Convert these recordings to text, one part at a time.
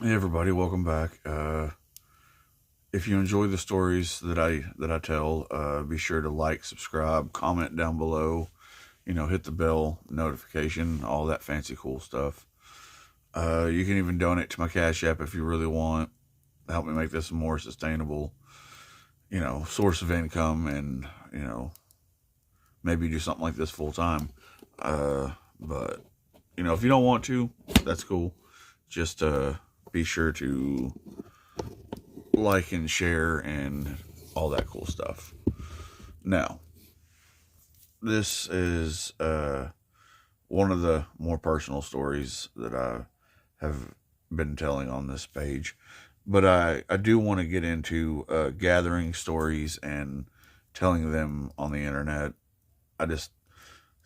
Hey everybody, welcome back. If you enjoy the stories that I tell, be sure to like, subscribe, comment down below. Hit the bell notification, all that fancy cool stuff. You can even donate to my Cash App if you really want. Help me make this a more sustainable, source of income, and maybe do something like this full time. But if you don't want to, that's cool. Just be sure to like and share and all that cool stuff. Now, this is one of the more personal stories that I have been telling on this page, but I do want to get into gathering stories and telling them on the internet. I just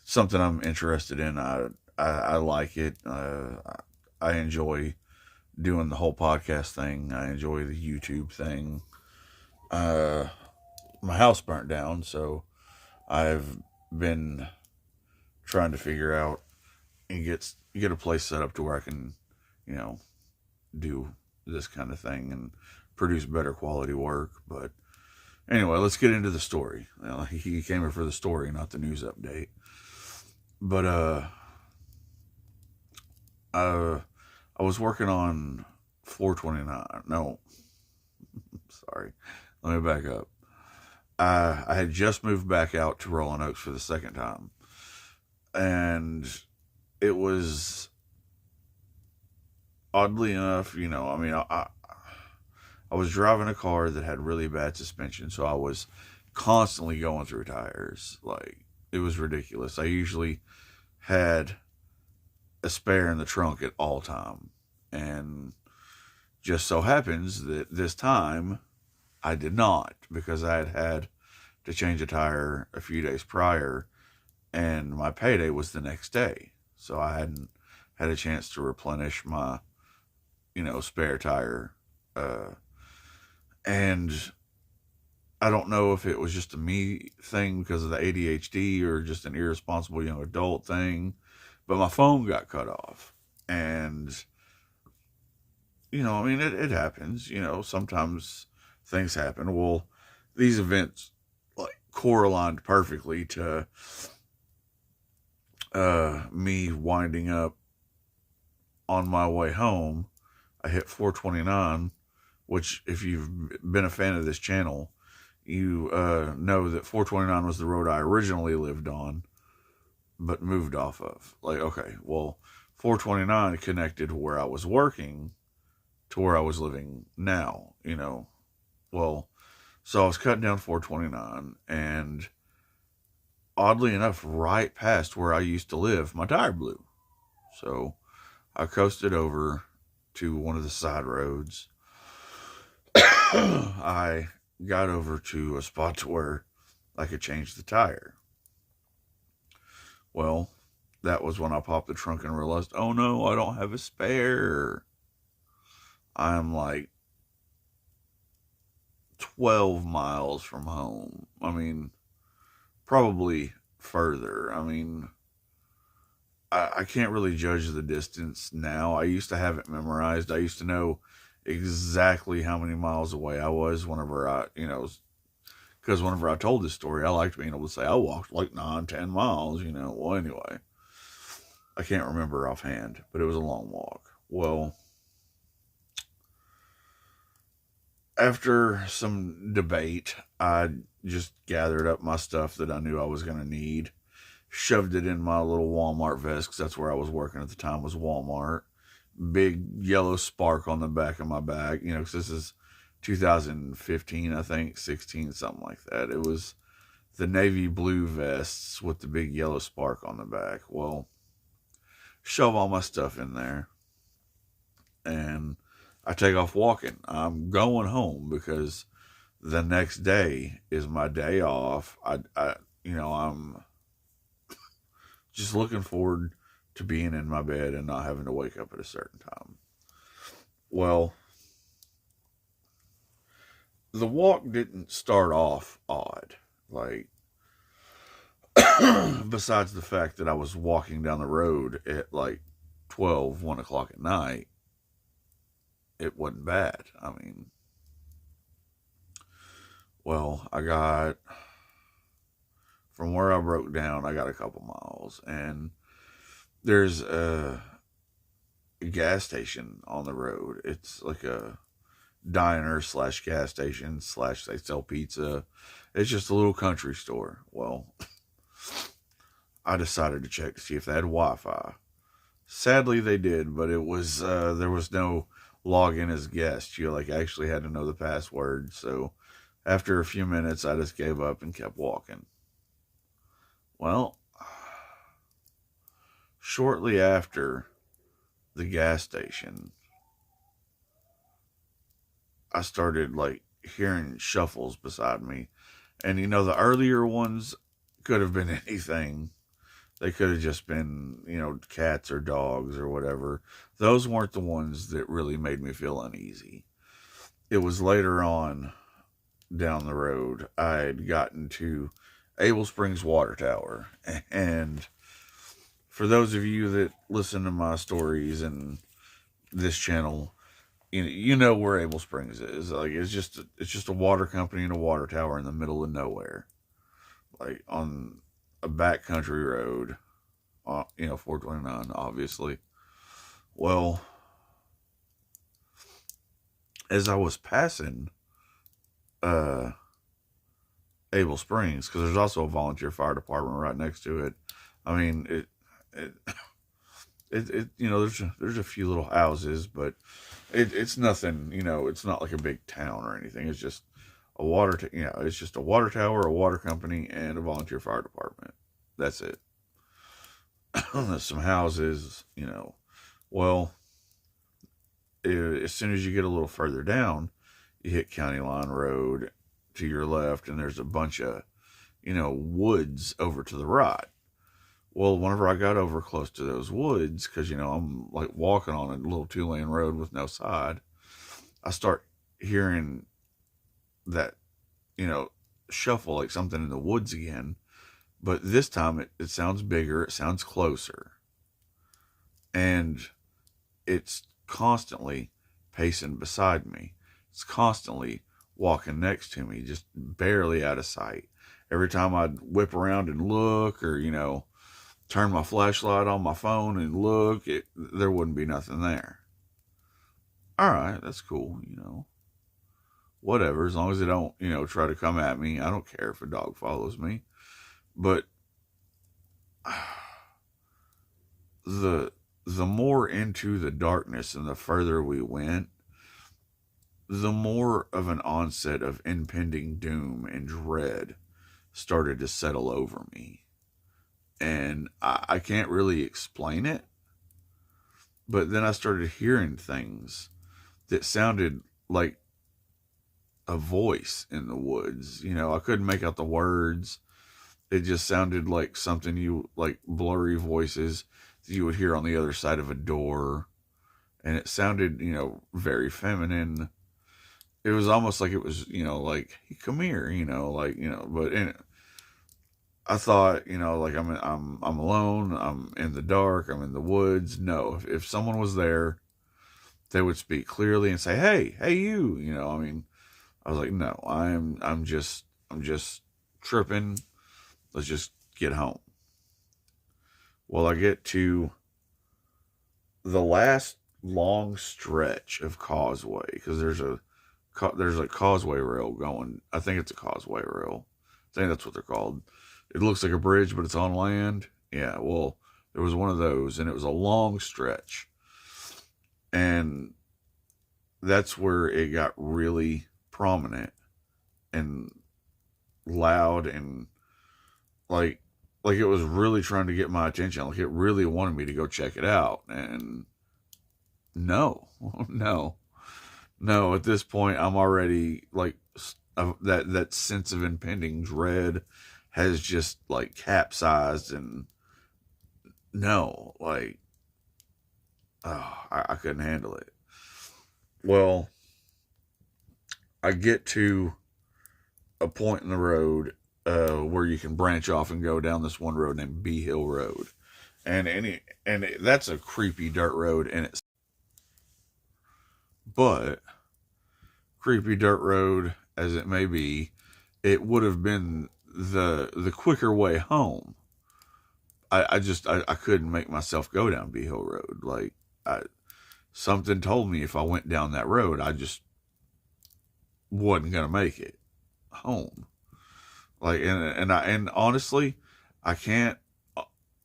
something I'm interested in. I like it. I enjoy doing the whole podcast thing. I enjoy the YouTube thing. Uh, my house burnt down, so I've been trying to figure out and get a place set up to where I can, you know, do this kind of thing and produce better quality work. But anyway, let's get into the story. He came here for the story, not the news update. But uh, I was working on 429. No, sorry. Let me back up. I had just moved back out to Rolling Oaks for the second time, and it was oddly enough, I was driving a car that had really bad suspension, so I was constantly going through tires. Like, it was ridiculous. I usually had a spare in the trunk at all time, and just so happens that this time I did not, because I had had to change a tire a few days prior, and my payday was the next day, so I hadn't had a chance to replenish my spare tire. And I don't know if it was just a me thing because of the ADHD or just an irresponsible young adult thing, but my phone got cut off. And, it happens. Sometimes things happen. Well, these events like correlated perfectly to me winding up on my way home. I hit 429, which, if you've been a fan of this channel, you know that 429 was the road I originally lived on, but moved off of. Like, okay, well, 429 connected where I was working to where I was living now. Well, so I was cutting down 429, and oddly enough, right past where I used to live, my tire blew. So I coasted over to one of the side roads. I got over to a spot to where I could change the tire. Well, that was when I popped the trunk and realized, oh no, I don't have a spare. I'm like 12 miles from home. I mean, probably further. I mean, I can't really judge the distance now. I used to have it memorized. I used to know exactly how many miles away I was whenever because whenever I told this story, I liked being able to say I walked like 9, 10 miles. Well, anyway, I can't remember offhand, but it was a long walk. Well, after some debate, I just gathered up my stuff that I knew I was going to need, shoved it in my little Walmart vest, because that's where I was working at the time, was Walmart. Big yellow spark on the back of my bag, because this is 2015, I think, 16, something like that. It was the navy blue vests with the big yellow spark on the back. Well, shove all my stuff in there, and I take off walking. I'm going home because the next day is my day off. I'm just looking forward to being in my bed and not having to wake up at a certain time. Well, the walk didn't start off odd. Like, besides the fact that I was walking down the road at like 1 o'clock at night, it wasn't bad. I mean, well, I got, from where I broke down, I got a couple miles, and there's a gas station on the road. It's like a diner slash gas station slash they sell pizza. It's just a little country store. Well, I decided to check to see if they had Wi-Fi. Sadly, they did, but it was there was no login as guest. You like actually had to know the password. So after a few minutes, I just gave up and kept walking. Well, shortly after the gas station, I started like hearing shuffles beside me. And you know, the earlier ones could have been anything. They could have just been, you know, cats or dogs or whatever. Those weren't the ones that really made me feel uneasy. It was later on down the road, I had gotten to Able Springs Water Tower. And for those of you that listen to my stories and this channel, you know where Able Springs is. Like it's just a water company and a water tower in the middle of nowhere, like on a backcountry road, 429, obviously. Well, as I was passing Able Springs, because there's also a volunteer fire department right next to it. I mean, there's a few little houses, but it's nothing, it's not like a big town or anything. It's just it's just a water tower, a water company, and a volunteer fire department. That's it. There's some houses, well, as soon as you get a little further down, you hit County Line Road to your left, and there's a bunch of, woods over to the right. Well, whenever I got over close to those woods, because, I'm like walking on a little 2-lane road with no side, I start hearing that, shuffle like something in the woods again. But this time it sounds bigger, it sounds closer. And it's constantly pacing beside me. It's constantly walking next to me, just barely out of sight. Every time I'd whip around and look, or, turn my flashlight on my phone and look, there wouldn't be nothing there. All right, that's cool, whatever, as long as they don't, try to come at me. I don't care if a dog follows me. But the more into the darkness and the further we went, the more of an onset of impending doom and dread started to settle over me. And I can't really explain it, but then I started hearing things that sounded like a voice in the woods. I couldn't make out the words. It just sounded like something like blurry voices that you would hear on the other side of a door. And it sounded, very feminine. It was almost like it was, like, hey, come here, but I thought, like I'm alone, I'm in the dark, I'm in the woods. No, if someone was there, they would speak clearly and say, hey, you, I was like, no, I'm just tripping. Let's just get home. Well, I get to the last long stretch of causeway, because there's a causeway rail going. I think it's a causeway rail. I think that's what they're called. It looks like a bridge, but it's on land. Yeah, well, there was one of those, and it was a long stretch. And that's where it got really prominent and loud, and like it was really trying to get my attention. Like it really wanted me to go check it out. And no, at this point, I'm already like that sense of impending dread has just like capsized, and no, like, I couldn't handle it. Well, I get to a point in the road where you can branch off and go down this one road named Bee Hill Road, and that's a creepy dirt road, and But creepy dirt road as it may be, it would have been the quicker way home. I couldn't make myself go down Behill Road. Like, something told me if I went down that road, I just wasn't gonna make it home. Like, and honestly, I can't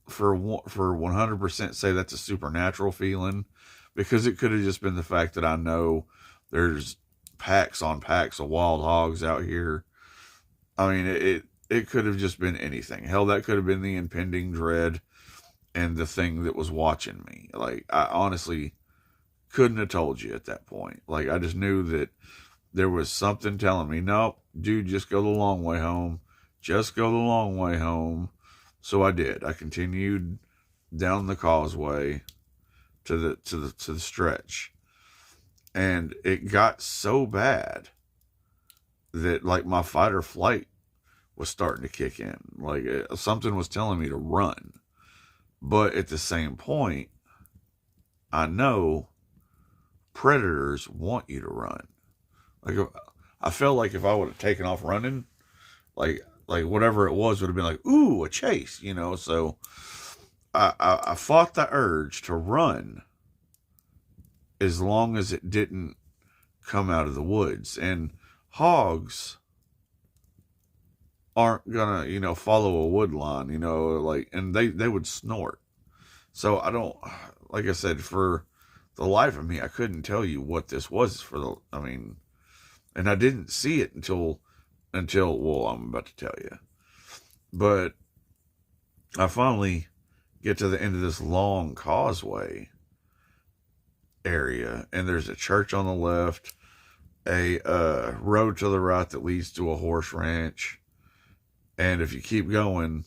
for 100% say that's a supernatural feeling, because it could have just been the fact that I know there's packs on packs of wild hogs out here. I mean, it could have just been anything. Hell, that could have been the impending dread and the thing that was watching me. Like, I honestly couldn't have told you at that point. Like, I just knew that there was something telling me, nope, dude, just go the long way home. Just go the long way home. So I did. I continued down the causeway to the stretch. And it got so bad that, like, my fight or flight was starting to kick in. Like, something was telling me to run. But at the same point, I know predators want you to run. Like, I felt like if I would have taken off running, like whatever it was would have been like, ooh, a chase, you know. So I fought the urge to run as long as it didn't come out of the woods. And hogs aren't gonna, you know, follow a wood line, you know, like, and they would snort. So I don't, like I said, for the life of me, I couldn't tell you what this was I mean, and I didn't see it until, well, I'm about to tell you. But I finally get to the end of this long causeway area, and there's a church on the left, a road to the right that leads to a horse ranch, and if you keep going,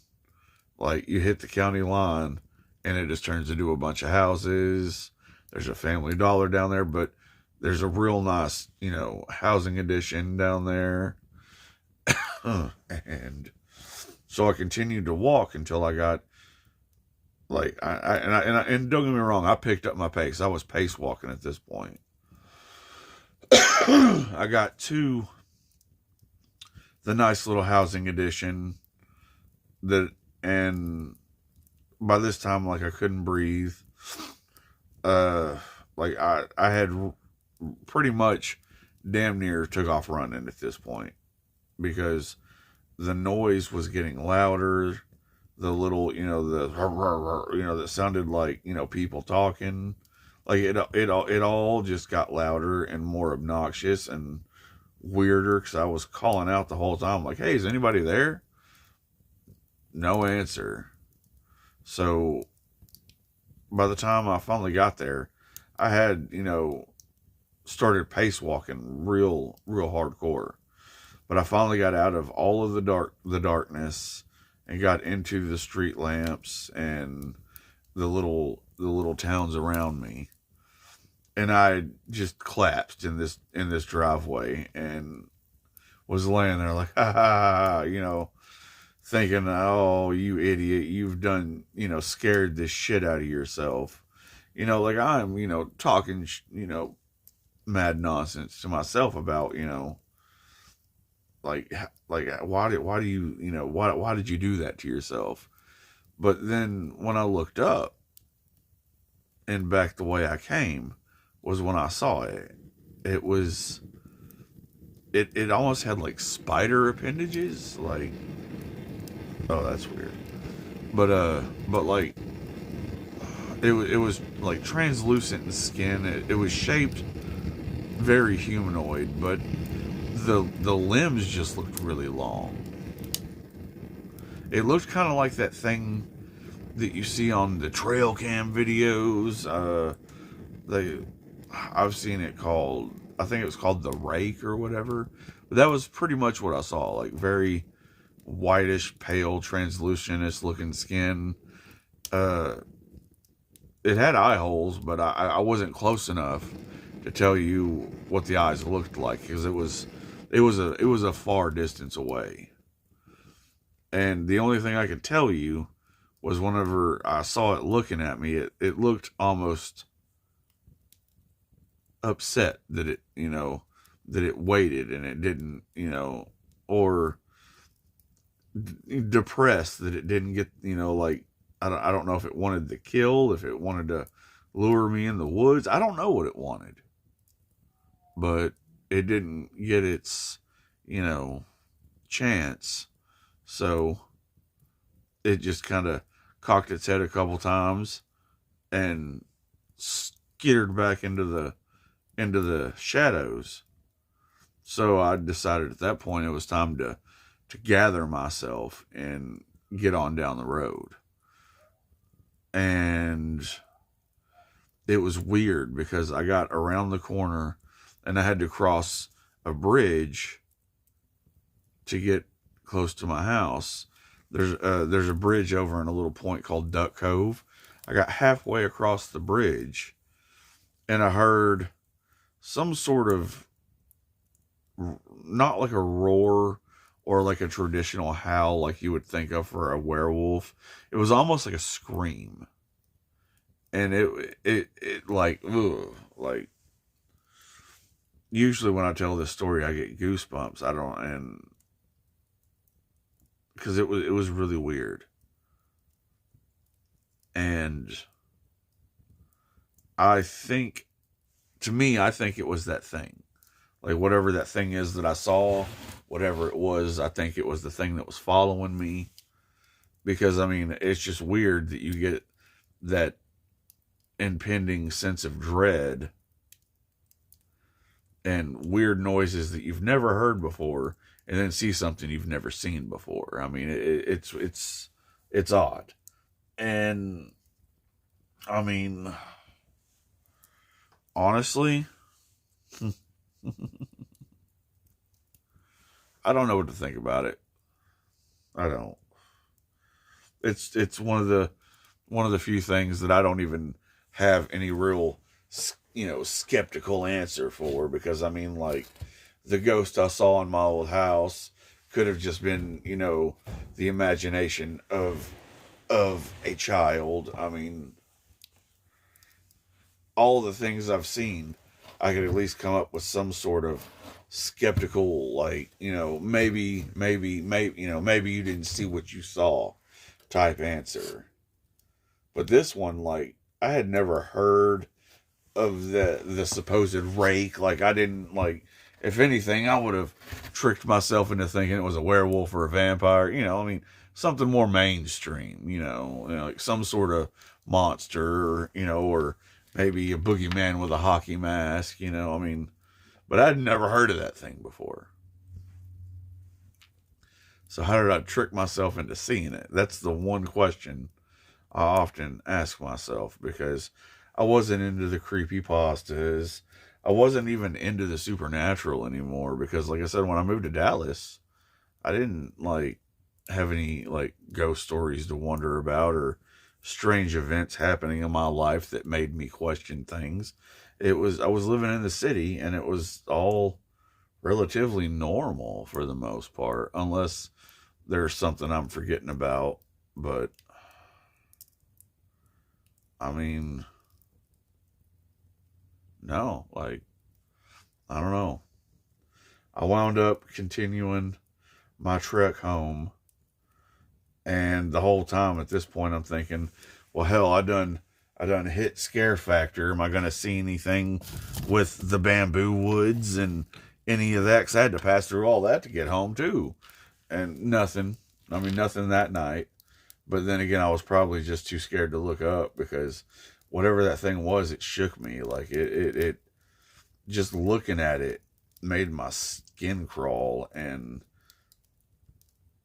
like, you hit the county line, and it just turns into a bunch of houses. There's a Family Dollar down there, but there's a real nice, you know, housing addition down there. And so I continued to walk until I got, like, and don't get me wrong, I picked up my pace. I was pace walking at this point. I got to the nice little housing addition and by this time, like, I couldn't breathe. Like, I had pretty much damn near took off running at this point, because the noise was getting louder. The little, you know, that sounded like, you know, people talking. Like, it all just got louder and more obnoxious and weirder, because I was calling out the whole time, like, hey, is anybody there? No answer. So by the time I finally got there, I had, you know, started pace walking real hardcore. But I finally got out of all of the darkness and got into the street lamps and the little towns around me. And I just collapsed in this driveway and was laying there like, ha ha, you know, thinking, oh, you idiot, you've done, you know, scared this shit out of yourself. You know, like, I'm, you know, talking, you know, mad nonsense to myself about, you know, like why do you, you know, why did you do that to yourself? But then when I looked up and back the way I came was when I saw it. It was, it almost had like spider appendages, like, oh, that's weird. But like, it was like translucent in skin. It was shaped very humanoid, but the limbs just looked really long. It looked kind of like that thing that you see on the trail cam videos. I've seen it called, I think it was called the rake or whatever. But that was pretty much what I saw, like very whitish, pale, translucent looking skin. It had eye holes, but I wasn't close enough to tell you what the eyes looked like, because it was a far distance away. And the only thing I could tell you was whenever I saw it looking at me, it looked almost upset that it, that it waited and it didn't, or depressed that it didn't get, like, I don't know if it wanted the kill, if it wanted to lure me in the woods. I don't know what it wanted, but it didn't get its, chance. So it just kind of cocked its head a couple times and skittered back into the shadows. So I decided at that point it was time to gather myself and get on down the road. And it was weird because I got around the corner and I had to cross a bridge to get close to my house. There's a bridge over in a little point called Duck Cove. I got halfway across the bridge and I heard some sort of, not like a roar or like a traditional howl like you would think of for a werewolf. It was almost like a scream. And it like, ugh, like, usually when I tell this story, I get goosebumps. I don't, and because it was really weird. And I think, to me, I think it was that thing. Like, whatever that thing is that I saw, whatever it was, I think it was the thing that was following me. Because, I mean, it's just weird that you get that impending sense of dread and weird noises that you've never heard before, and then see something you've never seen before. I mean, it's odd. And, I mean, honestly, I don't know what to think about it. I don't. It's one of the few things that I don't even have any real, skeptical answer for, because I mean, like, the ghost I saw in my old house could have just been, the imagination of a child. I mean, all the things I've seen, I could at least come up with some sort of skeptical, like, maybe you didn't see what you saw type answer. But this one, like, I had never heard of the supposed rake. Like, I didn't, like, if anything, I would have tricked myself into thinking it was a werewolf or a vampire. I mean, something more mainstream, like some sort of monster, or maybe a boogeyman with a hockey mask, I mean, but I'd never heard of that thing before. So how did I trick myself into seeing it? That's the one question I often ask myself, because I wasn't into the creepypastas. I wasn't even into the supernatural anymore, because, like I said, when I moved to Dallas, I didn't, like, have any, like, ghost stories to wonder about or strange events happening in my life that made me question things. I was living in the city, and it was all relatively normal for the most part, unless there's something I'm forgetting about. But, I mean, no, like, I don't know. I wound up continuing my trek home, and the whole time at this point I'm thinking, well, hell, I done hit scare factor. Am I going to see anything with the bamboo woods and any of that? Because I had to pass through all that to get home too. And nothing. I mean, nothing that night. But then again, I was probably just too scared to look up, because whatever that thing was, it shook me. Like, it just looking at it made my skin crawl, and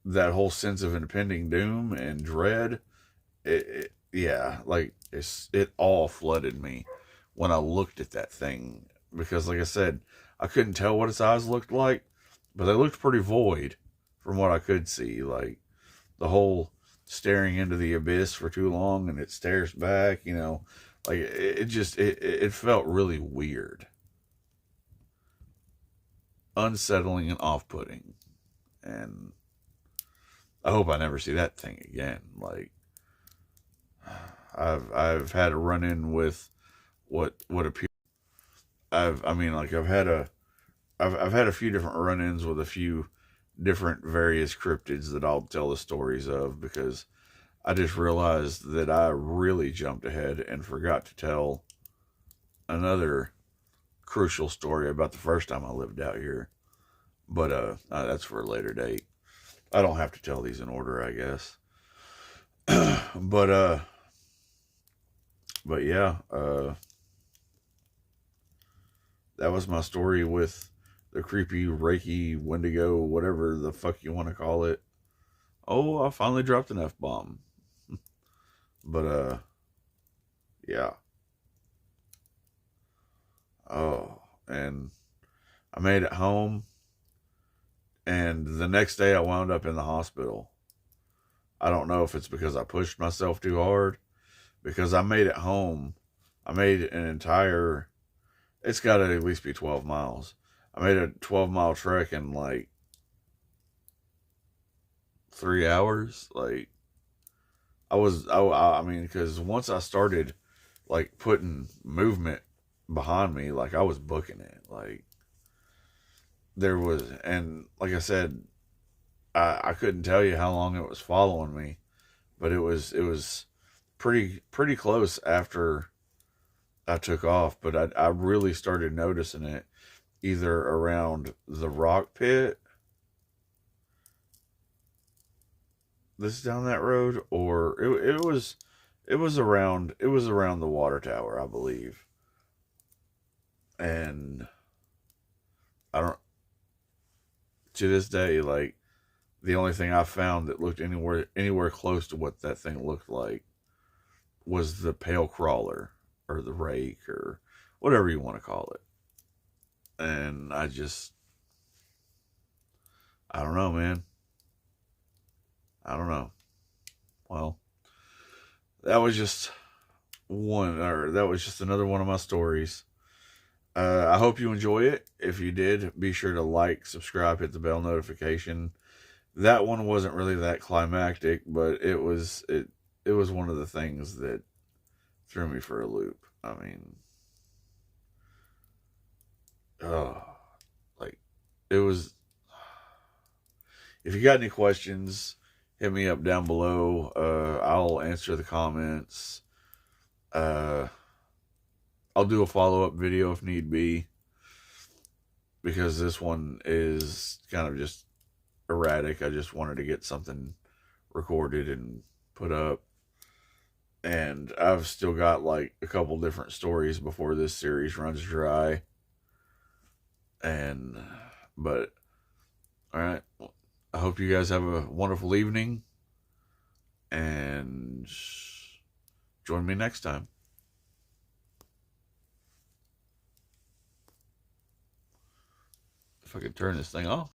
that whole sense of impending doom and dread, yeah, like, it all flooded me when I looked at that thing. Because, like I said, I couldn't tell what its eyes looked like, but they looked pretty void from what I could see. Like, the whole staring into the abyss for too long and it stares back, like, it felt really weird, unsettling, and off-putting. And I hope I never see that thing again. Like, I've had a run-in with what appears I've had a few different run-ins with a few different various cryptids that I'll tell the stories of, because I just realized that I really jumped ahead and forgot to tell another crucial story about the first time I lived out here. But that's for a later date. I don't have to tell these in order, I guess. but but yeah, that was my story with the creepy Reiki Wendigo, whatever the fuck you want to call it. Oh, I finally dropped an F-bomb. But yeah. Oh, and I made it home, and the next day I wound up in the hospital. I don't know if it's because I pushed myself too hard, because I made it home. I made an entire, it's got to at least be 12 miles. I made a 12-mile trek in like 3 hours. Like, I mean, because once I started like putting movement behind me, like I was booking it. Like, there was, and like I said, I couldn't tell you how long it was following me, but it was pretty close after I took off. But I really started noticing it either around the rock pit that's down that road, or it was around the water tower, I believe. And I don't, to this day, like, the only thing I found that looked anywhere close to what that thing looked like was the pale crawler, or the rake, or whatever you want to call it. And I don't know, man. I don't know. Well, that was just that was just another one of my stories. I hope you enjoy it. If you did, be sure to like, subscribe, hit the bell notification. That one wasn't really that climactic, but it was one of the things that threw me for a loop. I mean, oh, like, it was. If you got any questions, hit me up down below. I'll answer the comments. Uh, I'll do a follow-up video if need be, because this one is kind of just erratic. I just wanted to get something recorded and put up. And I've still got like a couple different stories before this series runs dry. But, all right. I hope you guys have a wonderful evening, and join me next time. If I could turn this thing off.